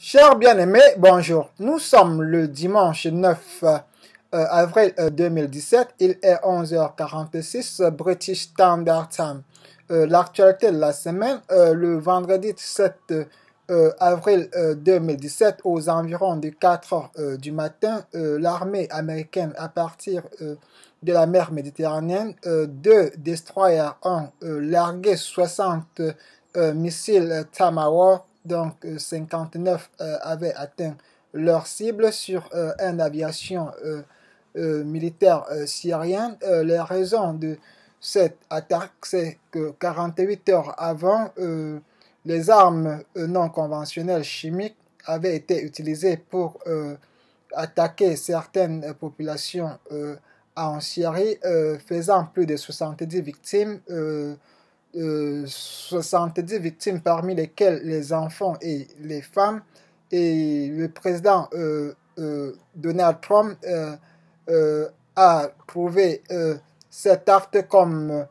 Chers bien-aimés, bonjour. Nous sommes le dimanche 9 avril 2017. Il est 11h46 British Standard Time. L'actualité de la semaine, le vendredi 7 avril 2017, aux environs de 4 heures du matin, l'armée américaine, à partir de la mer Méditerranée, deux destroyers ont largué 60 missiles Tomahawk. Donc 59 avaient atteint leur cible sur une aviation militaire syrienne. Les raisons de cette attaque, c'est que 48 heures avant, les armes non conventionnelles chimiques avaient été utilisées pour attaquer certaines populations en Syrie, faisant plus de 70 victimes. 70 victimes, parmi lesquelles les enfants et les femmes. Et le président Donald Trump a trouvé cet acte comme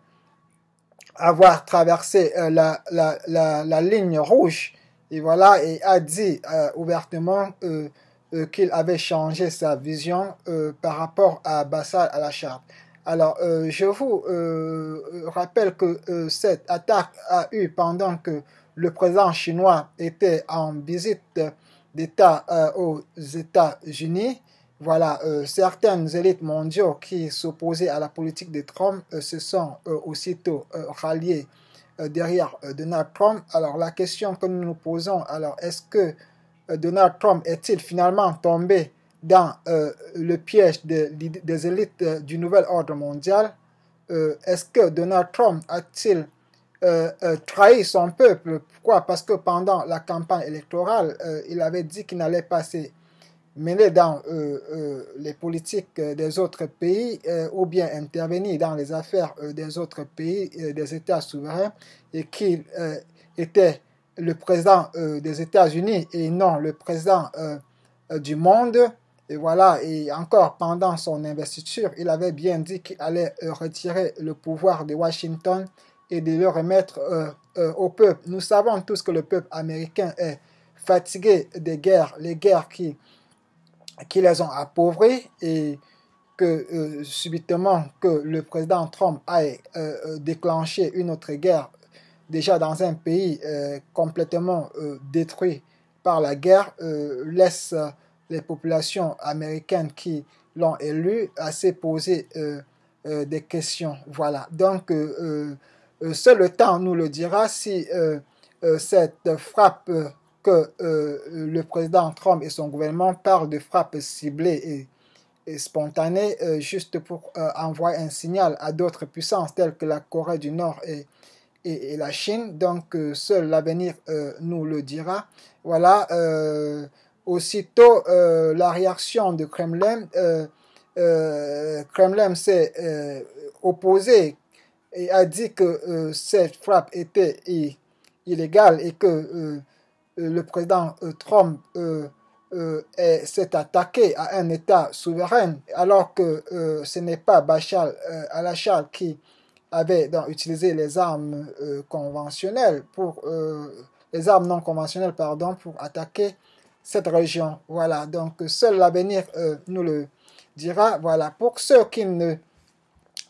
avoir traversé la ligne rouge. Et voilà, et a dit ouvertement qu'il avait changé sa vision par rapport à Bachar al-Assad. Alors, je vous rappelle que cette attaque a eu pendant que le président chinois était en visite d'État aux États-Unis. Voilà, certaines élites mondiales qui s'opposaient à la politique de Trump se sont aussitôt ralliées derrière Donald Trump. Alors, la question que nous nous posons, alors, est-ce que Donald Trump est-il finalement tombé dans le piège des élites du nouvel ordre mondial? Est-ce que Donald Trump a-t-il trahi son peuple? Pourquoi? Parce que pendant la campagne électorale, il avait dit qu'il n'allait pas se mêler dans les politiques des autres pays ou bien intervenir dans les affaires des autres pays, des États souverains, et qu'il était le président des États-Unis et non le président du monde. Et voilà, et encore pendant son investiture, il avait bien dit qu'il allait retirer le pouvoir de Washington et de le remettre au peuple. Nous savons tous que le peuple américain est fatigué des guerres, les guerres qui les ont appauvris, et que subitement que le président Trump ait déclenché une autre guerre déjà dans un pays complètement détruit par la guerre, laisse les populations américaines qui l'ont élu à se poser des questions. Voilà. Donc, seul le temps nous le dira si cette frappe que le président Trump et son gouvernement parlent de frappe ciblée et spontanée, juste pour envoyer un signal à d'autres puissances telles que la Corée du Nord et la Chine. Donc, seul l'avenir nous le dira. Voilà. Aussitôt, la réaction du Kremlin, Kremlin s'est opposé et a dit que cette frappe était illégale et que le président Trump s'est attaqué à un État souverain, alors que ce n'est pas Bachar al-Assad qui avait donc utilisé les armes conventionnelles les armes non conventionnelles, pardon, pour attaquer cette région. Voilà, donc seul l'avenir nous le dira. Voilà, pour ceux qui ne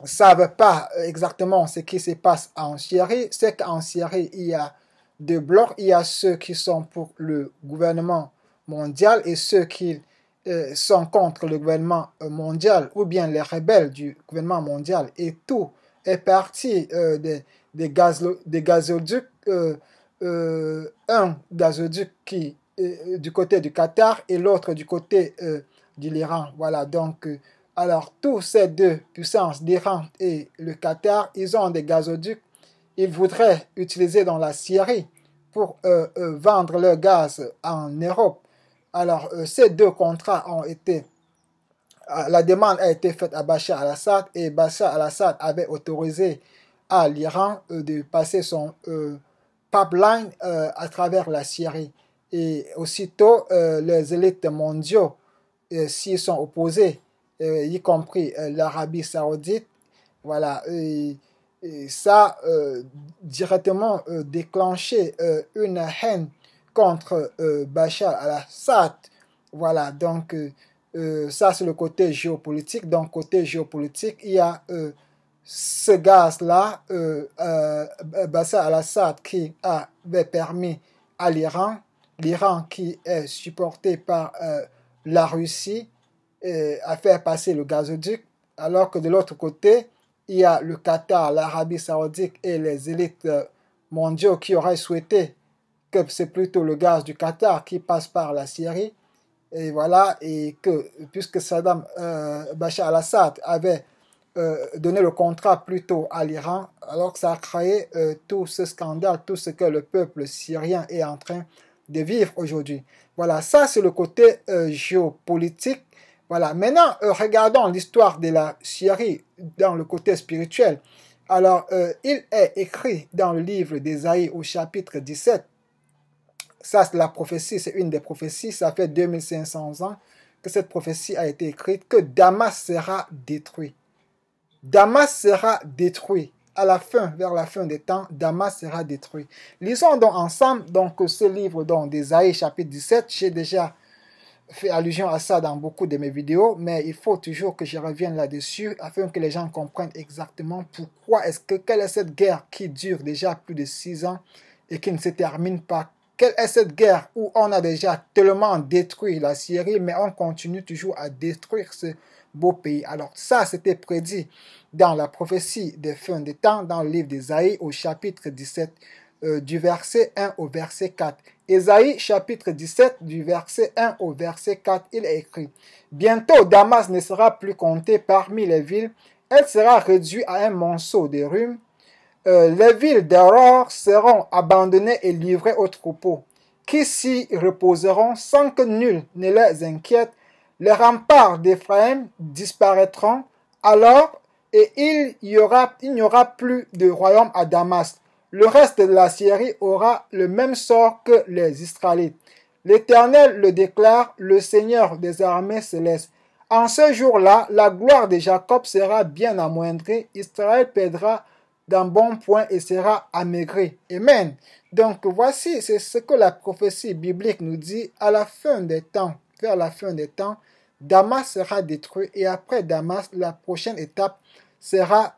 savent pas exactement ce qui se passe en Syrie, c'est qu'en Syrie, il y a deux blocs. Il y a ceux qui sont pour le gouvernement mondial et ceux qui sont contre le gouvernement mondial, ou bien les rebelles du gouvernement mondial. Et tout est parti des gazoducs, un gazoduc qui du côté du Qatar et l'autre du côté de l'Iran. Voilà, donc alors tous ces deux puissances, l'Iran et le Qatar, ils ont des gazoducs. Ils voudraient utiliser dans la Syrie pour vendre leur gaz en Europe. Alors ces deux contrats ont été la demande a été faite à Bachar al-Assad et Bachar al-Assad avait autorisé à l'Iran de passer son pipeline à travers la Syrie. Et aussitôt, les élites mondiaux s'y sont opposées, y compris l'Arabie saoudite. Voilà, et ça directement déclenché une haine contre Bachar al-Assad. Voilà, donc ça c'est le côté géopolitique. Donc côté géopolitique, il y a ce gaz-là, Bachar al-Assad, qui avait permis à l'Iran qui est supporté par la Russie, à faire passer le gazoduc, alors que de l'autre côté, il y a le Qatar, l'Arabie Saoudite et les élites mondiaux qui auraient souhaité que c'est plutôt le gaz du Qatar qui passe par la Syrie. Et voilà, et que puisque Bachar al-Assad avait donné le contrat plutôt à l'Iran, alors que ça a créé tout ce scandale, tout ce que le peuple syrien est en train de vivre aujourd'hui. Voilà, ça c'est le côté géopolitique. Voilà, maintenant regardons l'histoire de la Syrie dans le côté spirituel. Alors, il est écrit dans le livre d'Ésaïe au chapitre 17. Ça, c'est la prophétie, c'est une des prophéties. Ça fait 2500 ans que cette prophétie a été écrite, que Damas sera détruit. Damas sera détruit. À la fin, vers la fin des temps, Damas sera détruit. Lisons donc ensemble donc, ce livre d'Ésaïe, chapitre 17. J'ai déjà fait allusion à ça dans beaucoup de mes vidéos, mais il faut toujours que je revienne là-dessus afin que les gens comprennent exactement quelle est cette guerre qui dure déjà plus de 6 ans et qui ne se termine pas. Quelle est cette guerre où on a déjà tellement détruit la Syrie, mais on continue toujours à détruire ce beau pays. Alors ça, c'était prédit dans la prophétie des fins des temps, dans le livre d'Ésaïe au chapitre 17, du verset 1 au verset 4. Ésaïe chapitre 17, du verset 1 au verset 4, il est écrit: Bientôt Damas ne sera plus comptée parmi les villes, elle sera réduite à un monceau de rhume. Les villes d'Aurore seront abandonnées et livrées aux troupeaux, qui s'y reposeront sans que nul ne les inquiète. Les remparts d'Éphraïm disparaîtront alors et il n'y aura plus de royaume à Damas. Le reste de la Syrie aura le même sort que les Israélites. L'Éternel le déclare, le Seigneur des armées célestes. En ce jour-là, la gloire de Jacob sera bien amoindrie, Israël perdra d'un bon point et sera amaigri. Amen. Donc voici, c'est ce que la prophétie biblique nous dit à la fin des temps. Vers la fin des temps, Damas sera détruit et après Damas, la prochaine étape sera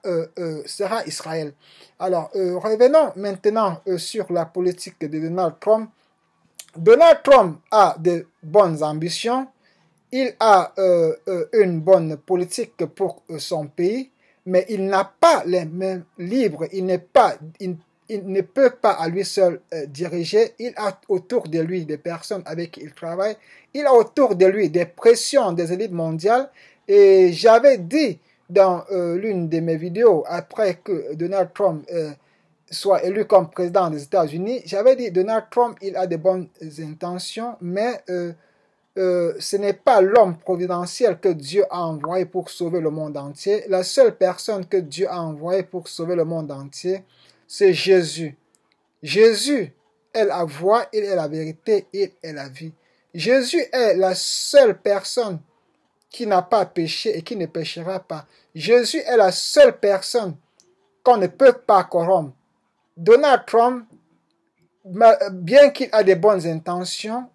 Israël. Alors, revenons maintenant sur la politique de Donald Trump. Donald Trump a de bonnes ambitions. Il a une bonne politique pour son pays, mais il n'a pas les mains libres. Il ne peut pas à lui seul diriger. Il a autour de lui des personnes avec qui il travaille. Il a autour de lui des pressions des élites mondiales. Et j'avais dit dans l'une de mes vidéos, après que Donald Trump soit élu comme président des États-Unis, j'avais dit Donald Trump, il a de bonnes intentions, mais ce n'est pas l'homme providentiel que Dieu a envoyé pour sauver le monde entier. La seule personne que Dieu a envoyée pour sauver le monde entier, c'est Jésus. Jésus est la voie, il est la vérité, il est la vie. Jésus est la seule personne qui n'a pas péché et qui ne péchera pas. Jésus est la seule personne qu'on ne peut pas corrompre. Donald Trump, bien qu'il ait de bonnes intentions,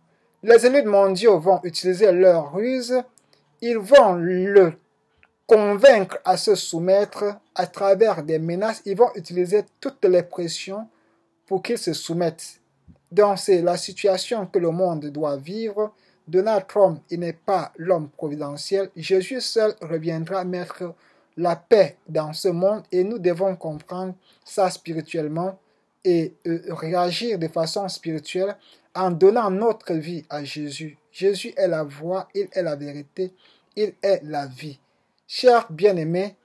les élites mondiaux vont utiliser leur ruse, ils vont le convaincre à se soumettre à travers des menaces, ils vont utiliser toutes les pressions pour qu'il se soumette. Donc c'est la situation que le monde doit vivre. Donald Trump, il n'est pas l'homme providentiel. Jésus seul reviendra mettre la paix dans ce monde et nous devons comprendre ça spirituellement et réagir de façon spirituelle en donnant notre vie à Jésus. Jésus est la voie, il est la vérité, il est la vie. Chers bien-aimés,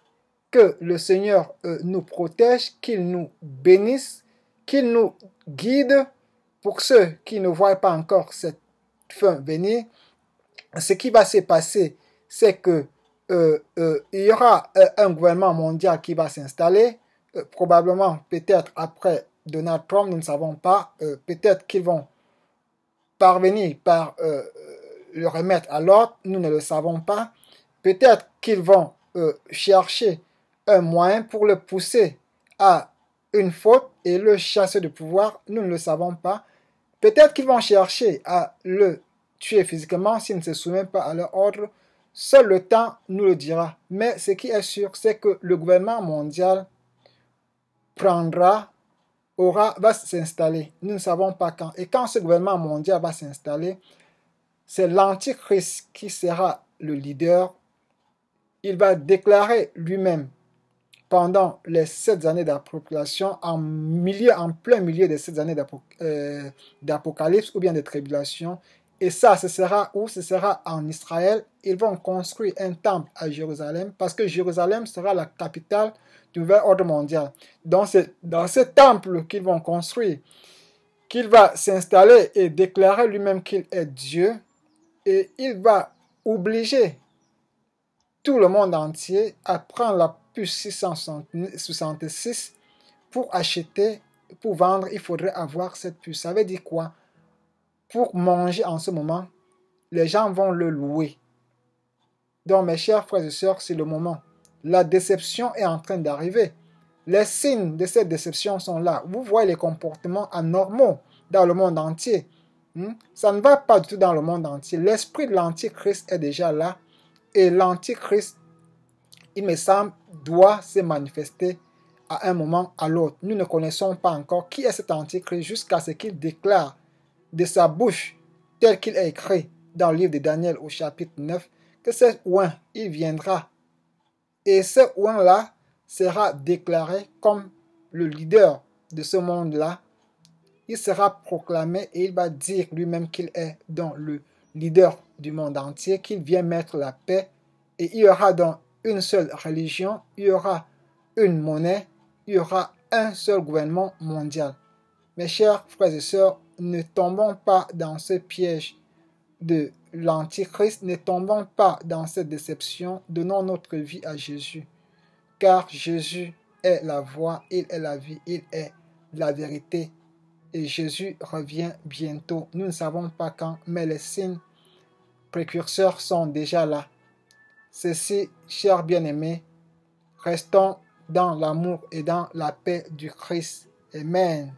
que le Seigneur nous protège, qu'il nous bénisse, qu'il nous guide. Pour ceux qui ne voient pas encore cette fin venir, ce qui va se passer, c'est que il y aura un gouvernement mondial qui va s'installer, probablement peut-être après Donald Trump, nous ne savons pas, peut-être qu'ils vont parvenir par le remettre à l'ordre, nous ne le savons pas, peut-être qu'ils vont chercher un moyen pour le pousser à une faute et le chasser du pouvoir, nous ne le savons pas. Peut-être qu'ils vont chercher à le tuer physiquement s'il ne se soumet pas à leur ordre. Seul le temps nous le dira. Mais ce qui est sûr, c'est que le gouvernement mondial va s'installer. Nous ne savons pas quand. Et quand ce gouvernement mondial va s'installer, c'est l'Antichrist qui sera le leader. Il va déclarer lui-même pendant les 7 années d'appropriation, en plein milieu de 7 années d'apocalypse ou bien de tribulation. Et ça, ce sera où? Ce sera en Israël. Ils vont construire un temple à Jérusalem parce que Jérusalem sera la capitale du nouvel ordre mondial. Dans ce temple qu'ils vont construire, qu'il va s'installer et déclarer lui-même qu'il est Dieu, et il va obliger tout le monde entier à prendre la puce 666 pour acheter, pour vendre, il faudrait avoir cette puce. Ça veut dire quoi? Pour manger en ce moment, les gens vont le louer. Donc mes chers frères et sœurs, c'est le moment. La déception est en train d'arriver. Les signes de cette déception sont là. Vous voyez les comportements anormaux dans le monde entier. Ça ne va pas du tout dans le monde entier. L'esprit de l'Antichrist est déjà là. Et l'Antichrist, il me semble, doit se manifester à un moment à l'autre. Nous ne connaissons pas encore qui est cet Antichrist jusqu'à ce qu'il déclare de sa bouche, tel qu'il est écrit dans le livre de Daniel au chapitre 9, que ce oint, il viendra. Et ce oint-là sera déclaré comme le leader de ce monde-là. Il sera proclamé et il va dire lui-même qu'il est donc le leader du monde entier, qu'il vient mettre la paix. Et il y aura donc une seule religion, il y aura une monnaie, il y aura un seul gouvernement mondial. Mes chers frères et sœurs, ne tombons pas dans ce piège de l'Antichrist, ne tombons pas dans cette déception, donnons notre vie à Jésus. Car Jésus est la voie, il est la vie, il est la vérité. Et Jésus revient bientôt. Nous ne savons pas quand, mais les signes précurseurs sont déjà là. Ceci, chers bien-aimés, restons dans l'amour et dans la paix du Christ. Amen.